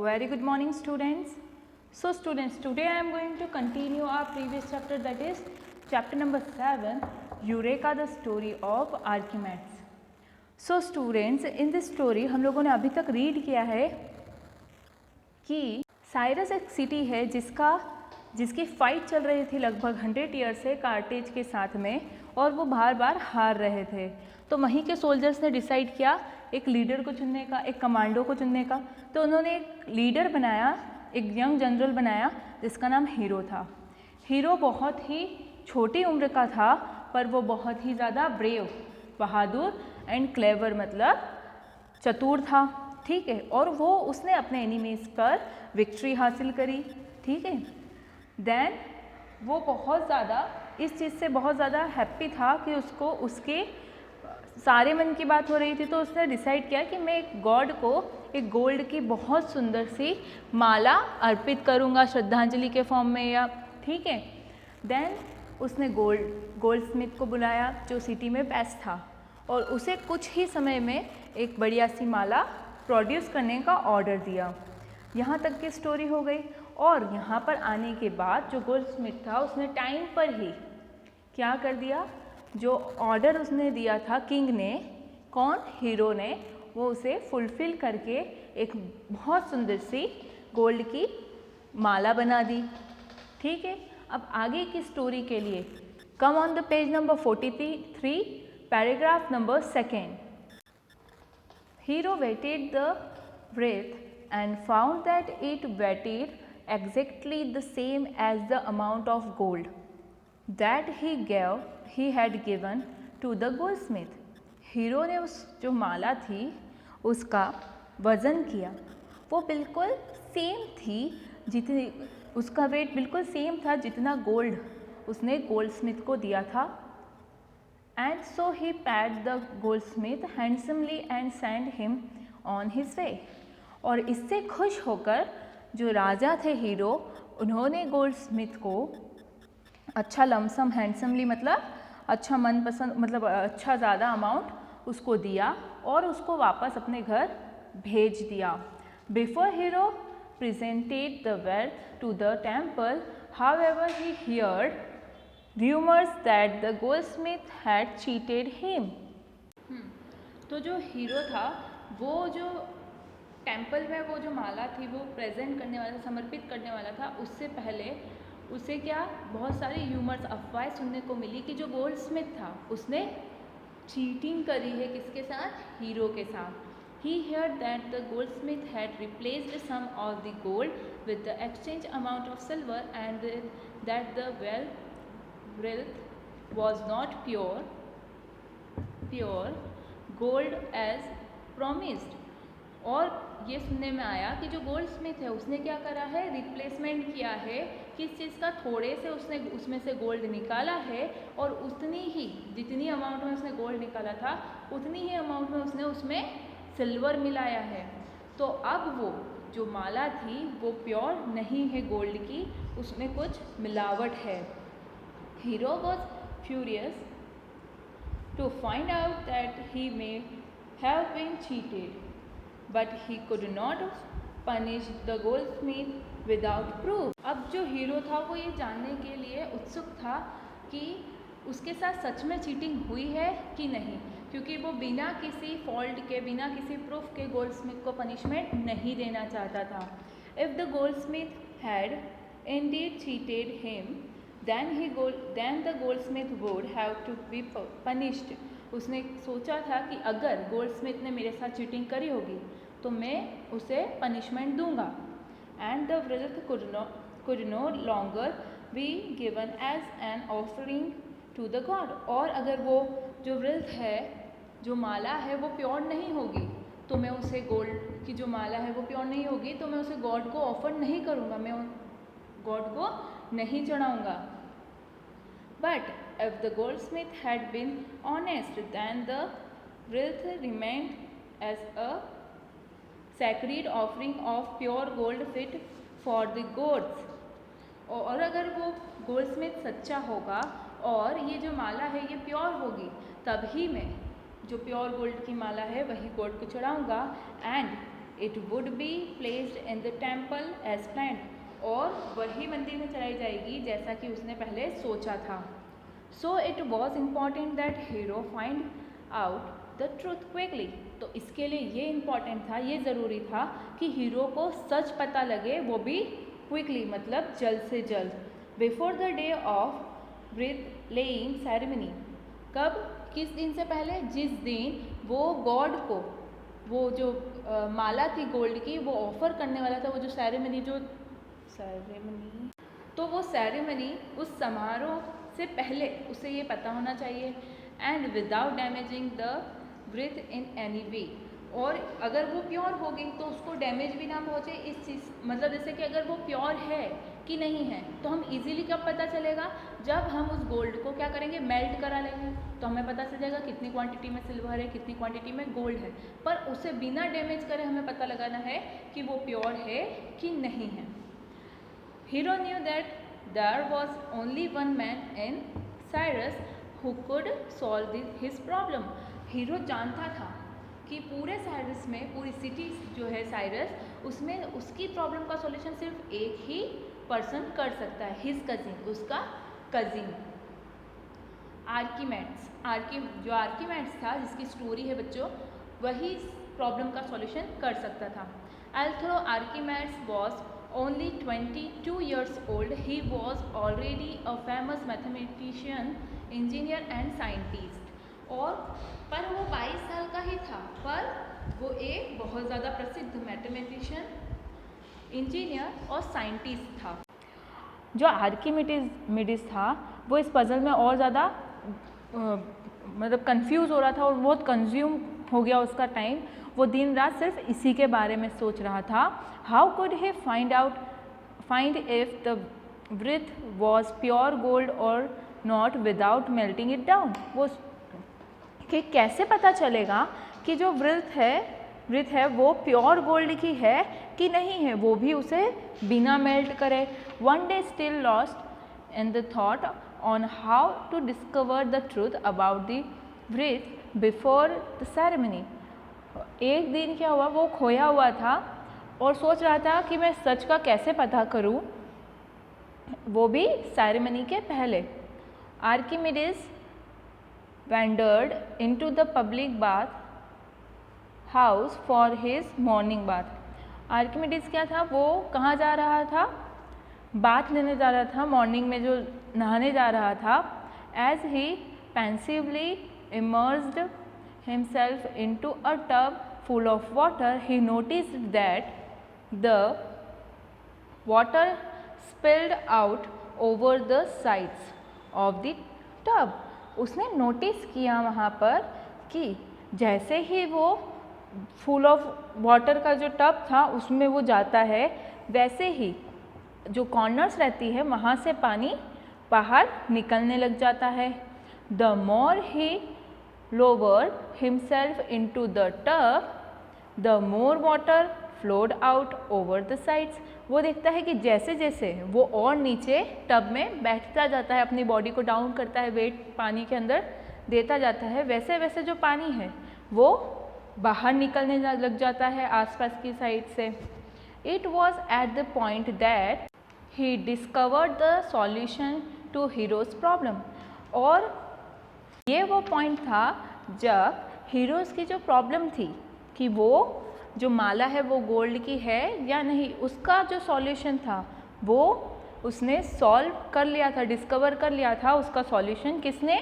Very good morning students. So students, today I am going to continue our previous chapter, that is chapter number 7, Eureka, the story of Archimedes. So students, in this story हम लोगों ने अभी तक read किया है कि Cyrus एक city है जिसकी फाइट चल रही थी लगभग 100 ईयर से कार्टेज के साथ में, और वो बार बार हार रहे थे। तो वहीं के सोल्जर्स ने डिसाइड किया एक लीडर को चुनने का, एक कमांडो को चुनने का। तो उन्होंने एक लीडर बनाया, एक यंग जनरल बनाया जिसका नाम हीरो था। हीरो बहुत ही छोटी उम्र का था, पर वो बहुत ही ज़्यादा ब्रेव, बहादुर एंड क्लेवर, मतलब चतुर था, ठीक है। और वो उसने अपने एनिमीज पर विक्ट्री हासिल करी, ठीक है। देन वो बहुत ज़्यादा इस चीज़ से बहुत ज़्यादा हैप्पी था कि उसको उसके सारे मन की बात हो रही थी। तो उसने डिसाइड किया कि मैं एक गॉड को एक गोल्ड की बहुत सुंदर सी माला अर्पित करूंगा श्रद्धांजलि के फॉर्म में, या ठीक है। देन उसने गोल्ड स्मिथ को बुलाया जो सिटी में बेस्ट था, और उसे कुछ ही समय में एक बढ़िया सी माला प्रोड्यूस करने का ऑर्डर दिया। यहाँ तक की स्टोरी हो गई। और यहाँ पर आने के बाद जो गोल्ड स्मिथ था उसने टाइम पर ही क्या कर दिया, जो ऑर्डर उसने दिया था किंग ने, कौन, हीरो ने, वो उसे फुलफिल करके एक बहुत सुंदर सी गोल्ड की माला बना दी, ठीक है। अब आगे की स्टोरी के लिए come on the page number 43, paragraph number 2। Hero weighted the wreath and found that it weighed exactly the same as the amount of gold that he had given to the goldsmith. Hero ने उस जो माला थी उसका वज़न किया, वो बिल्कुल same थी, जितनी उसका वेट बिल्कुल सेम था जितना गोल्ड उसने गोल्डस्मिथ को दिया था। And so he paid the goldsmith handsomely and sent him on his way. और इससे खुश होकर जो राजा थे हीरो, उन्होंने गोल्डस्मिथ को अच्छा लमसम, हैंडसमली मतलब अच्छा मनपसंद, मतलब अच्छा ज़्यादा अमाउंट उसको दिया और उसको वापस अपने घर भेज दिया। Before hero presented the wealth to the temple, however he heard rumors that the goldsmith had cheated him. तो जो हीरो था वो जो टेम्पल में वो जो माला थी वो प्रेजेंट करने वाला, समर्पित करने वाला था, उससे पहले उसे क्या बहुत सारी ह्यूमर्स, अफवाहें सुनने को मिली कि जो गोल्डस्मिथ था उसने चीटिंग करी है, किसके साथ, हीरो के साथ। He heard that the goldsmith had replaced some of the gold with the exchange amount of silver, and that the wealth was not pure gold as promised. और ये सुनने में आया कि जो गोल्डस्मिथ है उसने क्या करा है, रिप्लेसमेंट किया है किस चीज़ का, थोड़े से उसने उसमें से गोल्ड निकाला है, और उतनी ही जितनी अमाउंट में उसने गोल्ड निकाला था उतनी ही अमाउंट में उसने उसमें सिल्वर मिलाया है। तो अब वो जो माला थी वो प्योर नहीं है गोल्ड की, उसमें कुछ मिलावट है। Hiero was furious to find out that he may have been cheated, but he could not punish the goldsmith without proof. अब जो हीरो था वो ये जानने के लिए उत्सुक था कि उसके साथ सच में चीटिंग हुई है कि नहीं, क्योंकि वो बिना किसी फॉल्ट के, बिना किसी प्रूफ के गोल्डस्मिथ को पनिशमेंट नहीं देना चाहता था। If the Goldsmith had Indeed cheated him, then the goldsmith would have to be punished. उसने सोचा था कि अगर गोल्डस्मिथ ने मेरे साथ चीटिंग करी होगी तो मैं उसे पनिशमेंट दूंगा। And the wealth could no longer be given as an offering to the god. और अगर वो जो wealth है, जो माला है, वो प्योर नहीं होगी तो मैं उसे, गोल्ड की जो माला है वो प्योर नहीं होगी तो मैं उसे गॉड को ऑफर नहीं करूँगा, मैं गॉड को नहीं चढ़ाऊँगा। But if the goldsmith had been honest, then the wealth remained as a sacred offering of pure gold fit for the gods. और अगर वो गोल्डस्मिथ सच्चा होगा और ये जो माला है ये प्योर होगी, तभी मैं जो प्योर गोल्ड की माला है वही गॉड को चढ़ाऊँगा। And it would be placed in the temple as planned, और वही मंदिर में चलाई जाएगी जैसा कि उसने पहले सोचा था। So it was important that hero find out the truth quickly, तो इसके लिए ये इम्पॉर्टेंट था, ये ज़रूरी था कि हीरो को सच पता लगे, वो भी क्विकली मतलब जल्द से जल्द। Before the day of breath laying ceremony, कब, किस दिन से पहले, जिस दिन वो गॉड को वो जो माला थी गोल्ड की वो ऑफर करने वाला था, वो जो सेरेमनी तो वो सेरेमनी उस समारोह से पहले उसे ये पता होना चाहिए। And without damaging the breath in any way, और अगर वो प्योर होगी तो उसको डैमेज भी ना पहुँचे इस चीज़, मतलब जैसे कि अगर वो प्योर है कि नहीं है तो हम इजीली कब पता चलेगा, जब हम उस गोल्ड को क्या करेंगे, मेल्ट करा लेंगे, तो हमें पता चल जाएगा कितनी क्वांटिटी में सिल्वर है, कितनी क्वांटिटी में गोल्ड है। पर उसे बिना डैमेज करे हमें पता लगाना है कि वो प्योर है कि नहीं है। Hiero knew that there was only one man in Cyrus who could solve his problem. Hiero जानता था कि पूरे साइरस में, पूरी सिटी जो है साइरस, उसमें उसकी प्रॉब्लम का सॉल्यूशन सिर्फ एक ही पर्सन कर सकता है, हिज कजिन, उसका कजिन आर्कीमेड्स। जो आर्कीमेड्स था, जिसकी स्टोरी है बच्चों, वही प्रॉब्लम का सॉल्यूशन कर सकता था। Although Archimedes was only 22 years old, he was already a famous mathematician, engineer and scientist। और पर वो 22 साल का ही था, पर वो एक बहुत ज़्यादा प्रसिद्ध मैथमेटिशियन, इंजीनियर और साइंटिस्ट था। जो आर्किमिडीज था वो इस पजल में और ज़्यादा मतलब कंफ्यूज हो रहा था और बहुत कंज्यूम हो गया उसका टाइम। वो दिन रात सिर्फ इसी के बारे में सोच रहा था। How could he find if the wreath was pure gold और not without melting it down. वो कि कैसे पता चलेगा कि जो ब्रेथ है वो प्योर गोल्ड की है कि नहीं है, वो भी उसे बिना मेल्ट करे। One day still lost in the thought on how to discover the truth about the breath before the ceremony. एक दिन क्या हुआ, वो खोया हुआ था और सोच रहा था कि मैं सच का कैसे पता करूं, वो भी सेरेमनी के पहले। Archimedes wandered into the public bath house for his morning bath। Archimedes क्या था, वो कहाँ जा रहा था, बाथ लेने जा रहा था, मॉर्निंग में जो नहाने जा रहा था। As he pensively immersed himself into a tub full of water, he noticed that the water spilled out over the sides of the tub। उसने नोटिस किया वहाँ पर कि जैसे ही वो फुल ऑफ वाटर का जो टब था उसमें वो जाता है, वैसे ही जो कॉर्नर्स रहती है वहाँ से पानी बाहर निकलने लग जाता है। The more he lowered himself into the tub the more water flowed out over the sides. वो देखता है कि जैसे जैसे वो और नीचे टब में बैठता जाता है, अपनी बॉडी को डाउन करता है, वेट पानी के अंदर देता जाता है, वैसे वैसे जो पानी है वो बाहर निकलने लग जाता है आसपास की साइड से। It was at the point that he discovered the solution to Hiero's problem. और ये वो पॉइंट था जब हीरोज़ की जो प्रॉब्लम थी कि वो जो माला है वो गोल्ड की है या नहीं, उसका जो सॉल्यूशन था वो उसने सॉल्व कर लिया था, डिस्कवर कर लिया था। उसका सॉल्यूशन किसने,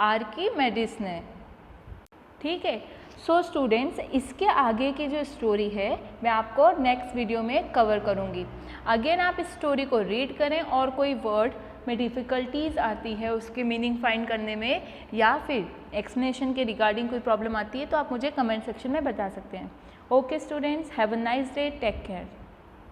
आर्किमिडीज ने। ठीक है। सो स्टूडेंट्स, इसके आगे की जो स्टोरी है मैं आपको नेक्स्ट वीडियो में कवर करूँगी। अगेन आप इस स्टोरी को रीड करें और कोई वर्ड में डिफ़िकल्टीज़ आती है उसके मीनिंग फाइंड करने में या फिर एक्सप्लेनेशन के रिगार्डिंग कोई प्रॉब्लम आती है तो आप मुझे कमेंट सेक्शन में बता सकते हैं। Okay students, have a nice day, take care.